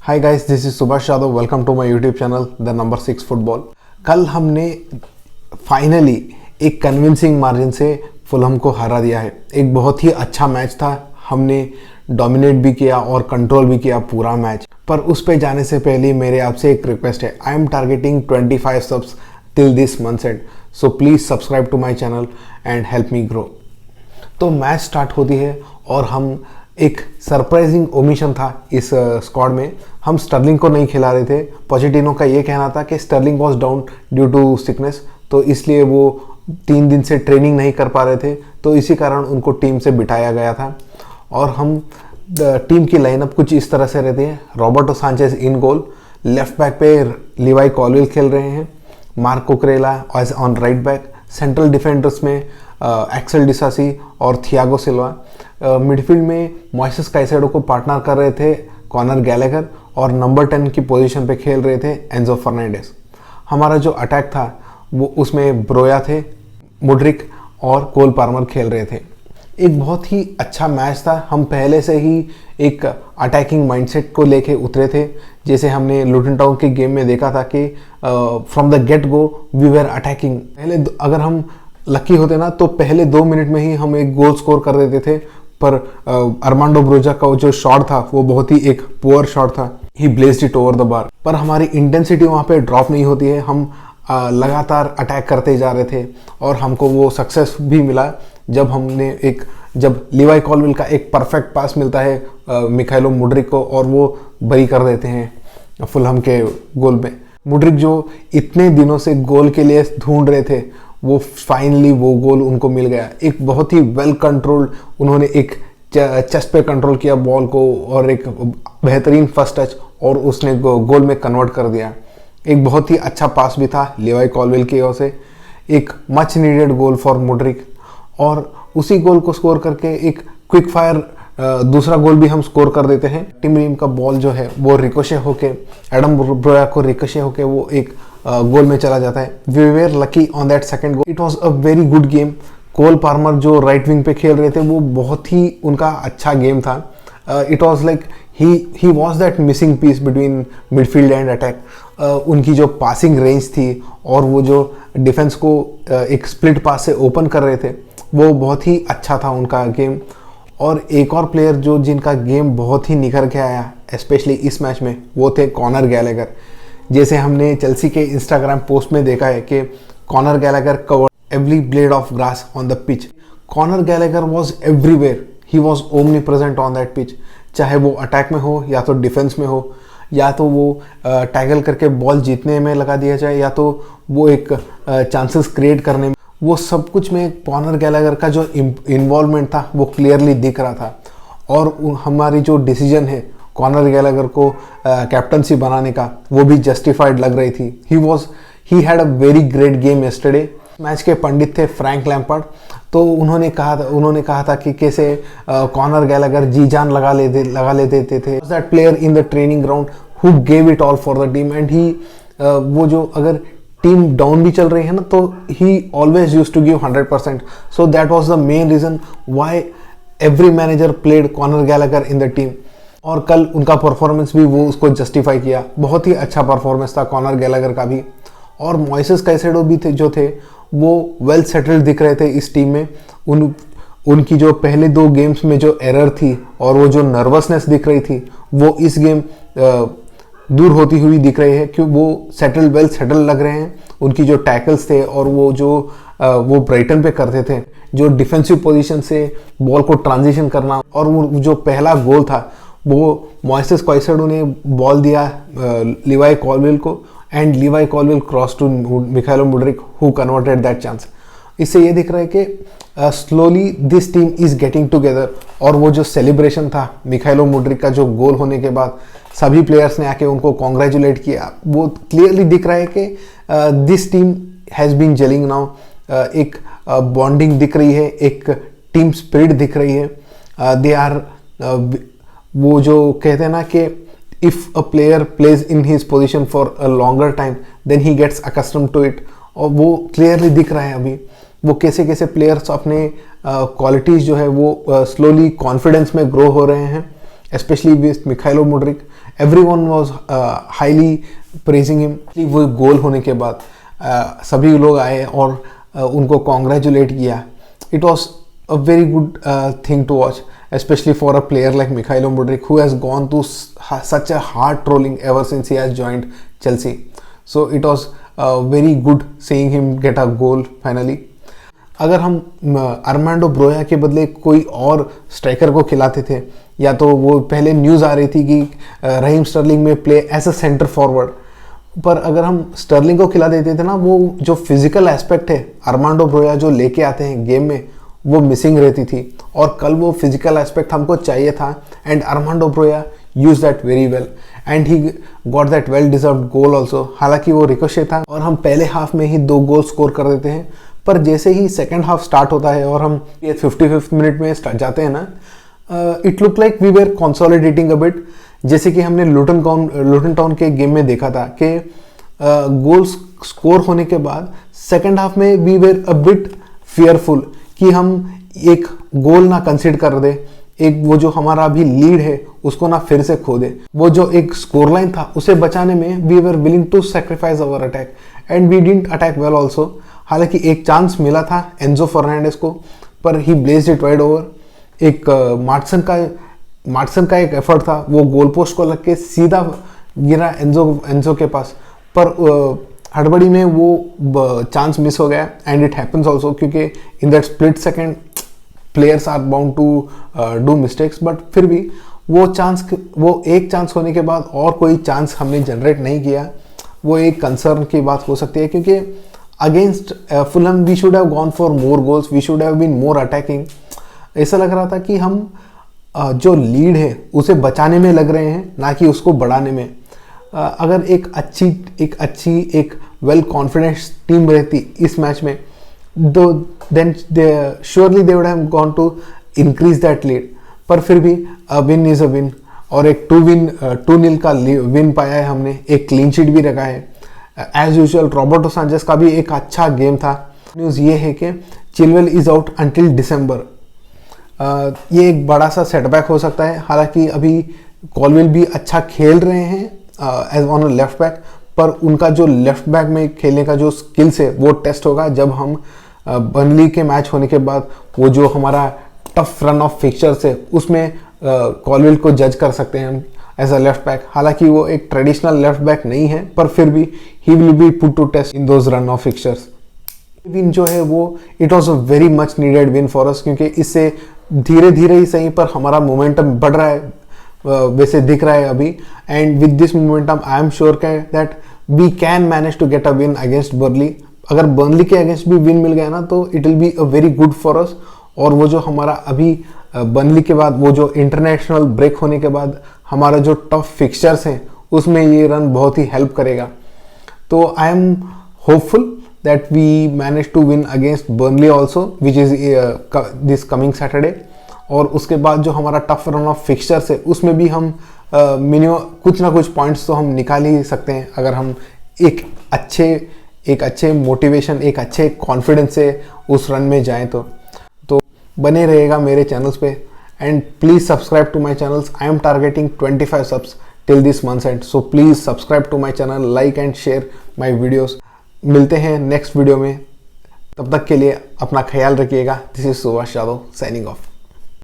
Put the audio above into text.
Hi guys, this is Subhash Yadav. Welcome to my YouTube channel the number 6 football. कल हमने finally एक convincing margin से Fulham को हरा दिया है। एक बहुत ही अच्छा मैच था। हमने डोमिनेट भी किया और कंट्रोल भी किया पूरा मैच। पर उस पे जाने से पहले मेरे आपसे एक रिक्वेस्ट है। I am targeting 25 subs till this month end, so please subscribe to my channel and help me grow. तो मैच स्टार्ट होती है और हम एक सरप्राइजिंग ओमिशन था इस स्क्वाड में। हम स्टर्लिंग को नहीं खिला रहे थे। पोचेटिनो का ये कहना था कि Sterling was down due to sickness, तो इसलिए वो 3 दिन से ट्रेनिंग नहीं कर पा रहे थे, तो इसी कारण उनको टीम से बिठाया गया था। और हम टीम की लाइनअप कुछ इस तरह से रहती है। Roberto Sanchez in goal, left back पे लिवाई कॉलवेल खेल रहे हैं, Marc Cucurella as on right back, central defenders में एक्सेल डिसासी और थियागो सिल्वा, मिडफील्ड में मॉइसेस काइसेडो को पार्टनर कर रहे थे कॉनर गैलेगर, और नंबर 10 की पोजीशन पे खेल रहे थे एंजो फर्नांडिस। हमारा जो अटैक था वो उसमें ब्रोया थे, मुड्रिक और कोल पार्मर खेल रहे थे। एक बहुत ही अच्छा मैच था। हम पहले से ही एक अटैकिंग माइंडसेट को लेके उतरे थे। जैसे हमने लुटन टाउन के गेम में देखा था कि from the get go we were attacking. पहले अगर हम लकी होते ना तो पहले 2 मिनट में ही हम एक गोल स्कोर कर देते थे। पर अरमांडो ब्रोजा का जो शॉट था वो बहुत ही एक पुअर शॉट था। He blazed it over the bar. पर हमारी इंटेंसिटी वहाँ पे ड्रॉप नहीं होती है। हम लगातार अटैक करते जा रहे थे और हमको वो सक्सेस भी मिला जब लिवाई कॉलवेल का एक परफेक्ट पास मिलता है मिखाइलो मुड्रिक को, और वो बरी कर देते हैं फुलहम के गोल में। मुड्रिक जो इतने दिनों से गोल के लिए ढूंढ रहे थे, वो फाइनली वो गोल उनको मिल गया। एक बहुत ही वेल कंट्रोल्ड, उन्होंने एक चेस्ट पे कंट्रोल किया बॉल को और एक बेहतरीन फर्स्ट टच, और उसने गोल में कन्वर्ट कर दिया। एक बहुत ही अच्छा पास भी था लिवाई कॉलवेल की ओर से। एक much needed goal for Mudryk, और उसी गोल को स्कोर करके एक क्विक फायर दूसरा गोल भी हम स्कोर कर देते हैं। टिम रीम का बॉल जो है वो रिकोशे होके एडम ब्रोया को रिकोशे होके वो एक गोल में चला जाता है। We were lucky on that second goal. It was a very good game. Cole Palmer जो राइट विंग पे खेल रहे थे वो बहुत ही उनका अच्छा गेम था। It was like he was that missing piece between midfield and attack. उनकी जो पासिंग रेंज थी और वो जो डिफेंस को एक स्प्लिट पास से ओपन कर रहे थे, वो बहुत ही अच्छा था उनका गेम। और एक और प्लेयर जिनका गेम बहुत ही निखर के आया स्पेशली इस मैच में, वो थे कॉनर गैलेगर। जैसे हमने चेल्सी के इंस्टाग्राम पोस्ट में देखा है कि Connor Gallagher covered every blade of grass on the pitch. Connor Gallagher was everywhere. He was omnipresent on that pitch. चाहे वो अटैक में हो या तो डिफेंस में हो, या तो वो टैकल करके बॉल जीतने में लगा दिया जाए, या तो वो एक चांसेस क्रिएट करने में, वो सब कुछ में कॉनर गैलेगर का जो इन्वॉल्वमेंट था वो क्लियरली दिख रहा था। और हमारी जो डिसीजन है कॉनर गैलेगर को कैप्टनसी बनाने का, वो भी जस्टिफाइड लग रही थी। He had a very great game yesterday. Match के पंडित थे फ्रैंक लैम्पार्ड, तो उन्होंने कहा था कि कैसे कॉनर गैलेगर जी जान लगा लेते थे। That player in the training ground who gave it all for the team, and he वो जो अगर टीम डाउन भी चल रही है ना, तो he always used to give 100%। So that was the main reason why every manager played Connor Gallagher in the team. और कल उनका परफॉर्मेंस भी वो उसको जस्टिफाई किया। बहुत ही अच्छा परफॉर्मेंस था कॉनर गैलेगर का भी। और मॉइसेस काइसेडो भी थे वो वेल सेटल्ड दिख रहे थे इस टीम में। उनकी जो पहले 2 गेम्स में जो एरर थी और वो जो नर्वसनेस दिख रही थी, वो इस गेम दूर होती हुई दिख रही है, क्योंकि वो वेल सेटल लग रहे हैं। उनकी जो टैकल्स थे और वो ब्राइटन पे करते थे, जो डिफेंसिव पोजीशन से बॉल को ट्रांजिशन करना, और वो जो पहला गोल था वो मॉइसेस काइसेडो ने बॉल दिया लिवाई कॉलवेल को, and Levi Colwill cross to Mykhailo Mudryk who converted that chance. इससे ये दिख रहा है कि slowly this team is getting together. और वो जो सेलिब्रेशन था मिखाइलो मुड्रिक का जो गोल होने के बाद, सभी प्लेयर्स ने आके उनको कॉन्ग्रेचुलेट किया। वो क्लियरली दिख रहा है कि this team has been gelling now. एक बॉन्डिंग दिख रही है, एक टीम स्पिरिट दिख रही है। दे आर वो जो कहते हैं ना कि if a player plays in his position for a longer time then he gets accustomed to it. और वो क्लियरली दिख रहा है अभी वो कैसे प्लेयर्स अपने क्वालिटीज़ जो है वो स्लोली कॉन्फिडेंस में ग्रो हो रहे हैं, specially with Mykhailo Mudryk everyone was highly praising him. वो गोल होने के बाद सभी लोग आए और उनको कॉन्ग्रेचुलेट किया। It was a very good thing to watch, especially for a player like Mikhailo Mudryk, who has gone through such a hard trolling ever since he has joined Chelsea. So it was very good seeing him get a goal finally. अगर हम Armando ब्रोया के बदले कोई और striker को खिलाते थे, या तो वो पहले न्यूज़ आ रही थी कि रहीम स्टर्लिंग में play as a centre forward, पर अगर हम स्टर्लिंग को खिला देते थे ना, वो जो फिजिकल एस्पेक्ट है अर्मांडो ब्रोया जो लेके आते हैं गेम में, वो मिसिंग रहती थी। और कल वो फिजिकल एस्पेक्ट हमको चाहिए था, and Armando Broja use that very well and he got that well deserved goal also. हालांकि वो रिकोशे था और हम पहले हाफ में ही 2 गोल स्कोर कर देते हैं, पर जैसे ही सेकेंड हाफ स्टार्ट होता है और हम 55th मिनट में जाते हैं ना, it look like we were consolidating a bit. जैसे कि हमने लुटन टाउन के गेम में देखा था कि गोल स्कोर होने के बाद सेकेंड हाफ में we were a bit fearful कि हम एक गोल ना कंसीड कर दे, एक वो जो हमारा अभी लीड है उसको ना फिर से खो दे। वो जो एक स्कोर लाइन था उसे बचाने में we were willing to sacrifice our attack and we didn't attack well also. हालांकि एक चांस मिला था एंजो फर्नांडिस को, पर he blazed it wide over. एक मार्टसन का एक एफर्ट था, वो गोल पोस्ट को लग के सीधा गिरा एंजो के पास, पर हड़बड़ी में वो चांस मिस हो गया। एंड इट हैपन्स ऑल्सो, क्योंकि in that split second players are bound to do mistakes. But फिर भी वो एक चांस होने के बाद और कोई चांस हमने जनरेट नहीं किया, वो एक कंसर्न की बात हो सकती है, क्योंकि against Fulham we should have gone for more goals, we should have been more attacking. ऐसा लग रहा था कि हम जो लीड है उसे बचाने में लग रहे हैं, ना कि उसको बढ़ाने में। अगर एक अच्छी वेल कॉन्फिडेंस टीम रहती इस मैच में, then surely they would have gone to increase that lead. पर फिर भी विन इज अ विन, और एक 2-0 का विन पाया है हमने, एक क्लीन शीट भी रखा है। एज यूजुअल रॉबर्टो सांचेज का भी एक अच्छा गेम था। न्यूज़ ये है कि चिलवेल इज आउट अंटिल दिसंबर। ये एक बड़ा सा सेटबैक हो सकता है। हालांकि अभी कॉलवेल भी अच्छा खेल रहे हैं as on a left back, पर उनका जो लेफ्ट बैक में खेलने का जो स्किल्स है वो टेस्ट होगा जब हम बर्नली के मैच होने के बाद वो जो हमारा टफ रन ऑफ फिक्चर्स है उसमें कॉलवेल को जज कर सकते हैं हम एज अ लेफ्ट बैक। हालांकि वो एक ट्रेडिशनल लेफ्ट बैक नहीं है, पर फिर भी he will be put to test in those run of fixtures. Win जो है वो it was a very much needed win for us, क्योंकि इससे धीरे धीरे ही सही पर हमारा मोमेंटम बढ़ रहा है, वैसे दिख रहा है अभी। And with this momentum I am sure that we can manage to get a win against Burnley. अगर बर्नली के अगेंस्ट भी विन मिल गया ना तो it will be a very good for us. और वो जो हमारा अभी बर्नली के बाद वो जो इंटरनेशनल ब्रेक होने के बाद हमारा जो टफ फिक्चर्स हैं उसमें ये रन बहुत ही हेल्प करेगा। तो I am hopeful that we managed to win against Burnley also, which is this coming Saturday। और उसके बाद जो हमारा टफ रन ऑफ फिक्चर्स है उसमें भी हम मिनिमम कुछ ना कुछ पॉइंट्स तो हम निकाल ही सकते हैं, अगर हम एक अच्छे मोटिवेशन, एक अच्छे कॉन्फिडेंस से उस रन में जाएं तो बने रहेगा मेरे चैनल्स पे। And please subscribe to my channels. I am targeting 25 subs till this month end, so please subscribe to my channel, like and share my videos. मिलते हैं नेक्स्ट वीडियो में, तब तक के लिए अपना ख्याल रखिएगा। This is Subhash Yadav signing off.